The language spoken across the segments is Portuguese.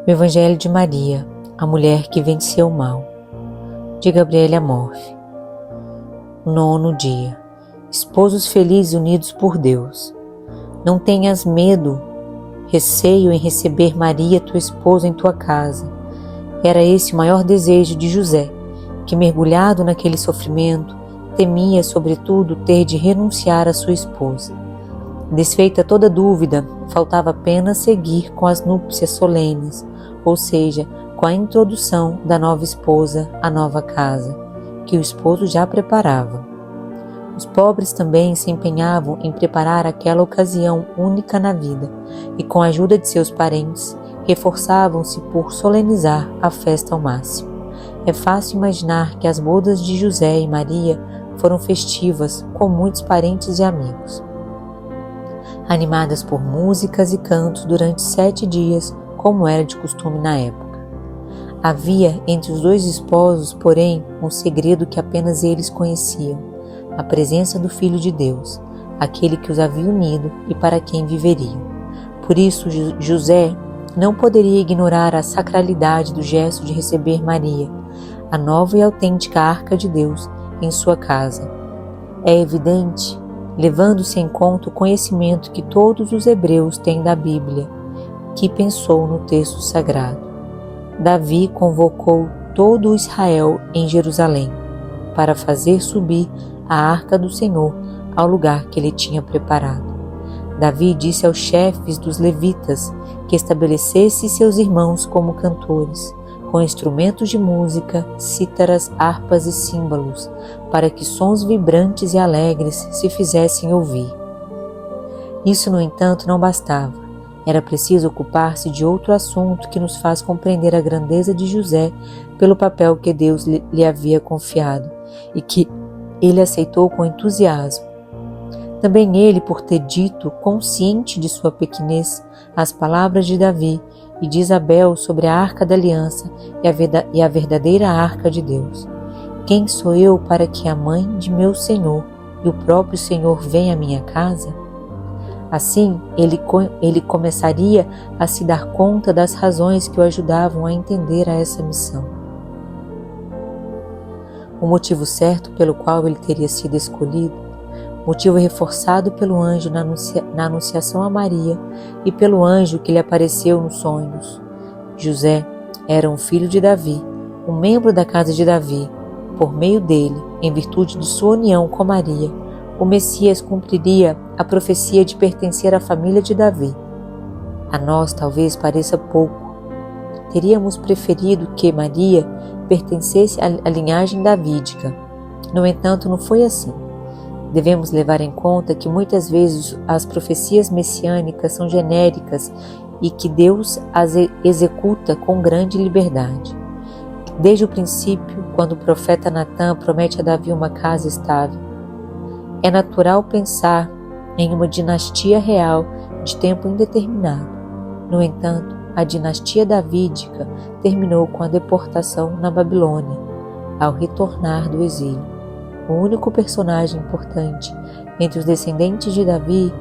O Evangelho de Maria, a mulher que venceu o mal, de Gabriele Amorfi. 9º dia. Esposos felizes unidos por Deus. Não tenhas medo, receio em receber Maria, tua esposa, em tua casa. Era esse o maior desejo de José, que, mergulhado naquele sofrimento, temia, sobretudo, ter de renunciar à sua esposa. Desfeita toda dúvida, faltava apenas seguir com as núpcias solenes, ou seja, com a introdução da nova esposa à nova casa, que o esposo já preparava. Os pobres também se empenhavam em preparar aquela ocasião única na vida e, com a ajuda de seus parentes, reforçavam-se por solenizar a festa ao máximo. É fácil imaginar que as bodas de José e Maria foram festivas, com muitos parentes e amigos. Animadas por músicas e cantos durante 7 dias, como era de costume na época. Havia entre os dois esposos, porém, um segredo que apenas eles conheciam: a presença do Filho de Deus, aquele que os havia unido e para quem viveriam. Por isso, José não poderia ignorar a sacralidade do gesto de receber Maria, a nova e autêntica arca de Deus, em sua casa. É evidente, levando-se em conta o conhecimento que todos os hebreus têm da Bíblia, que pensou no texto sagrado. Davi convocou todo o Israel em Jerusalém para fazer subir a arca do Senhor ao lugar que ele tinha preparado. Davi disse aos chefes dos levitas que estabelecesse seus irmãos como cantores, com instrumentos de música, cítaras, harpas e símbolos, para que sons vibrantes e alegres se fizessem ouvir. Isso, no entanto, não bastava. Era preciso ocupar-se de outro assunto que nos faz compreender a grandeza de José pelo papel que Deus lhe havia confiado e que ele aceitou com entusiasmo. Também ele, por ter dito, consciente de sua pequenez, as palavras de Davi e de Isabel sobre a arca da aliança e a verdadeira arca de Deus. Quem sou eu para que a mãe de meu Senhor e o próprio Senhor venha à minha casa? Assim, ele começaria a se dar conta das razões que o ajudavam a entender a essa missão. O motivo certo pelo qual ele teria sido escolhido, motivo reforçado pelo anjo na anunciação a Maria e pelo anjo que lhe apareceu nos sonhos. José era um filho de Davi, um membro da casa de Davi. Por meio dele, em virtude de sua união com Maria, o Messias cumpriria a profecia de pertencer à família de Davi. A nós talvez pareça pouco. Teríamos preferido que Maria pertencesse à linhagem davídica. No entanto, não foi assim. Devemos levar em conta que muitas vezes as profecias messiânicas são genéricas e que Deus as executa com grande liberdade. Desde o princípio, quando o profeta Natã promete a Davi uma casa estável, é natural pensar em uma dinastia real de tempo indeterminado. No entanto, a dinastia davídica terminou com a deportação na Babilônia, ao retornar do exílio. O único personagem importante entre os descendentes de Davi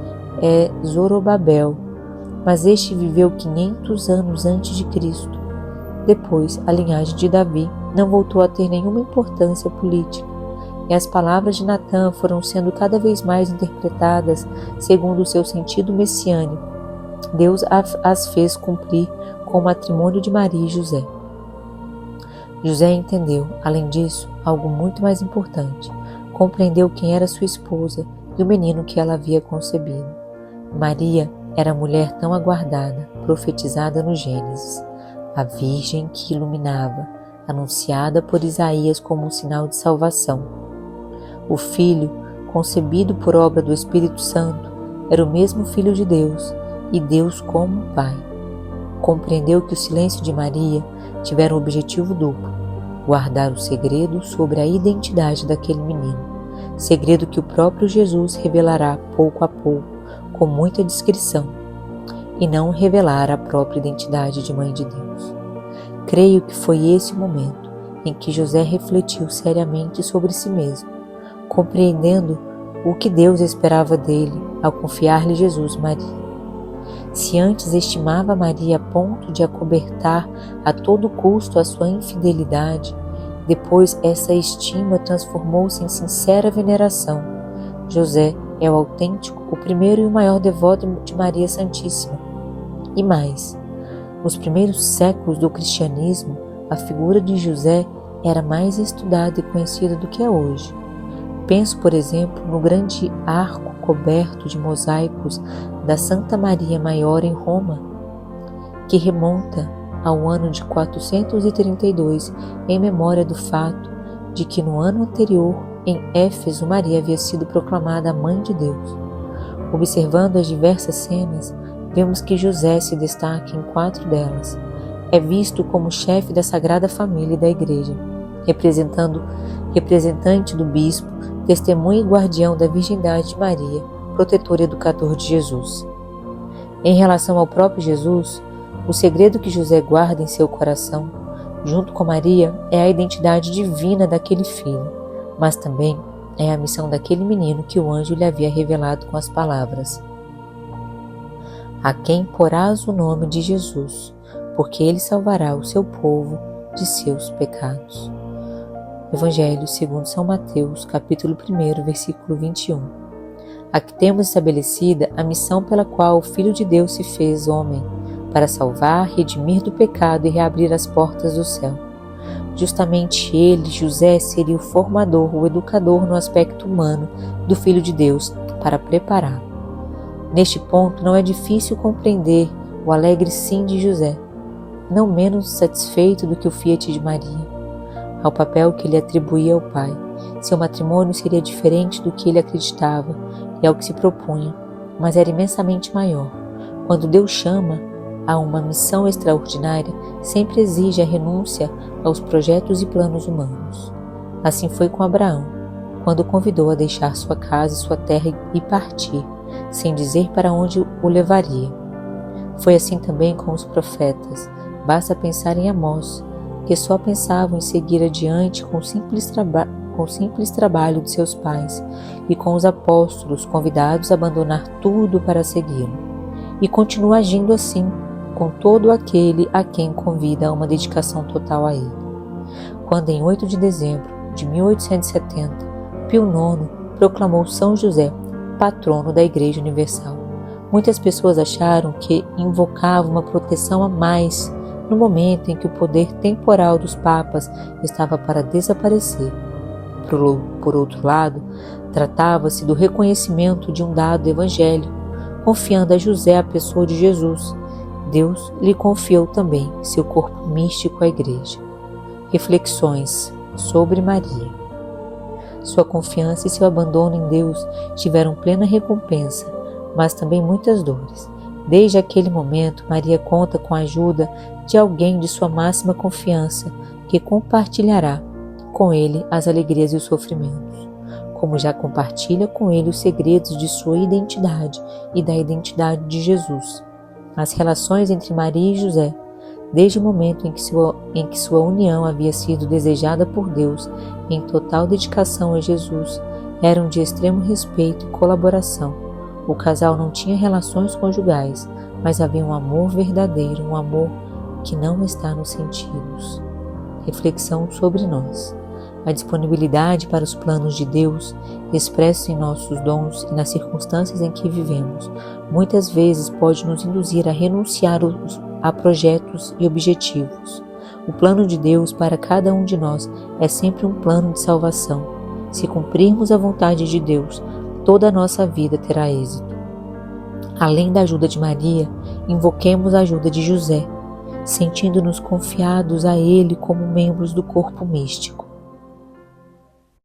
é Zorobabel, mas este viveu 500 anos antes de Cristo. Depois, a linhagem de Davi não voltou a ter nenhuma importância política, e as palavras de Natã foram sendo cada vez mais interpretadas segundo o seu sentido messiânico. Deus as fez cumprir com o matrimônio de Maria e José. José entendeu, além disso, algo muito mais importante. Compreendeu quem era sua esposa e o menino que ela havia concebido. Maria era a mulher tão aguardada, profetizada no Gênesis, a virgem que iluminava, anunciada por Isaías como um sinal de salvação. O Filho, concebido por obra do Espírito Santo, era o mesmo Filho de Deus e Deus como Pai. Compreendeu que o silêncio de Maria tivera um objetivo duplo: guardar o segredo sobre a identidade daquele menino, segredo que o próprio Jesus revelará pouco a pouco, com muita discrição, e não revelar a própria identidade de Mãe de Deus. Creio que foi esse o momento em que José refletiu seriamente sobre si mesmo, compreendendo o que Deus esperava dele ao confiar-lhe Jesus Maria. Se antes estimava Maria a ponto de acobertar a todo custo a sua infidelidade, depois essa estima transformou-se em sincera veneração. José é o autêntico, o primeiro e o maior devoto de Maria Santíssima. E mais, nos primeiros séculos do cristianismo, a figura de José era mais estudada e conhecida do que é hoje. Penso, por exemplo, no grande arco coberto de mosaicos da Santa Maria Maior em Roma, que remonta ao ano de 432, em memória do fato de que no ano anterior, em Éfeso, Maria havia sido proclamada a Mãe de Deus. Observando as diversas cenas, vemos que José se destaca em 4 delas. É visto como chefe da Sagrada Família e da Igreja, representante do bispo, testemunha e guardião da virgindade de Maria, protetor e educador de Jesus. Em relação ao próprio Jesus, o segredo que José guarda em seu coração, junto com Maria, é a identidade divina daquele filho, mas também é a missão daquele menino que o anjo lhe havia revelado com as palavras: a quem porás o nome de Jesus, porque ele salvará o seu povo de seus pecados. Evangelho segundo São Mateus, capítulo 1, versículo 21. Aqui temos estabelecida a missão pela qual o Filho de Deus se fez homem, para salvar, redimir do pecado e reabrir as portas do céu. Justamente ele, José, seria o formador, o educador no aspecto humano do Filho de Deus, para prepará-lo. Neste ponto não é difícil compreender o alegre sim de José, não menos satisfeito do que o fiat de Maria, ao papel que ele atribuía ao pai. Seu matrimônio seria diferente do que ele acreditava e ao que se propunha, mas era imensamente maior. Quando Deus chama a uma missão extraordinária, sempre exige a renúncia aos projetos e planos humanos. Assim foi com Abraão, quando o convidou a deixar sua casa e sua terra e partir, sem dizer para onde o levaria. Foi assim também com os profetas. Basta pensar em Amós, que só pensavam em seguir adiante com o simples trabalho de seus pais, e com os apóstolos convidados a abandonar tudo para segui-lo. E continua agindo assim com todo aquele a quem convida a uma dedicação total a ele. Quando em 8 de dezembro de 1870, Pio IX proclamou São José patrono da Igreja Universal, muitas pessoas acharam que invocava uma proteção a mais no momento em que o poder temporal dos papas estava para desaparecer. Por outro lado, tratava-se do reconhecimento de um dado evangélico, confiando a José a pessoa de Jesus. Deus lhe confiou também seu corpo místico à Igreja. Reflexões sobre Maria. Sua confiança e seu abandono em Deus tiveram plena recompensa, mas também muitas dores. Desde aquele momento, Maria conta com a ajuda de alguém de sua máxima confiança, que compartilhará com ele as alegrias e os sofrimentos, como já compartilha com ele os segredos de sua identidade e da identidade de Jesus. As relações entre Maria e José, desde o momento em que sua união havia sido desejada por Deus em total dedicação a Jesus, eram de extremo respeito e colaboração. O casal não tinha relações conjugais, mas havia um amor verdadeiro, um amor que não está nos sentidos. Reflexão sobre nós. A disponibilidade para os planos de Deus, expressos em nossos dons e nas circunstâncias em que vivemos, muitas vezes pode nos induzir a renunciar a projetos e objetivos. O plano de Deus para cada um de nós é sempre um plano de salvação. Se cumprirmos a vontade de Deus, toda a nossa vida terá êxito. Além da ajuda de Maria, invoquemos a ajuda de José, sentindo-nos confiados a ele como membros do corpo místico.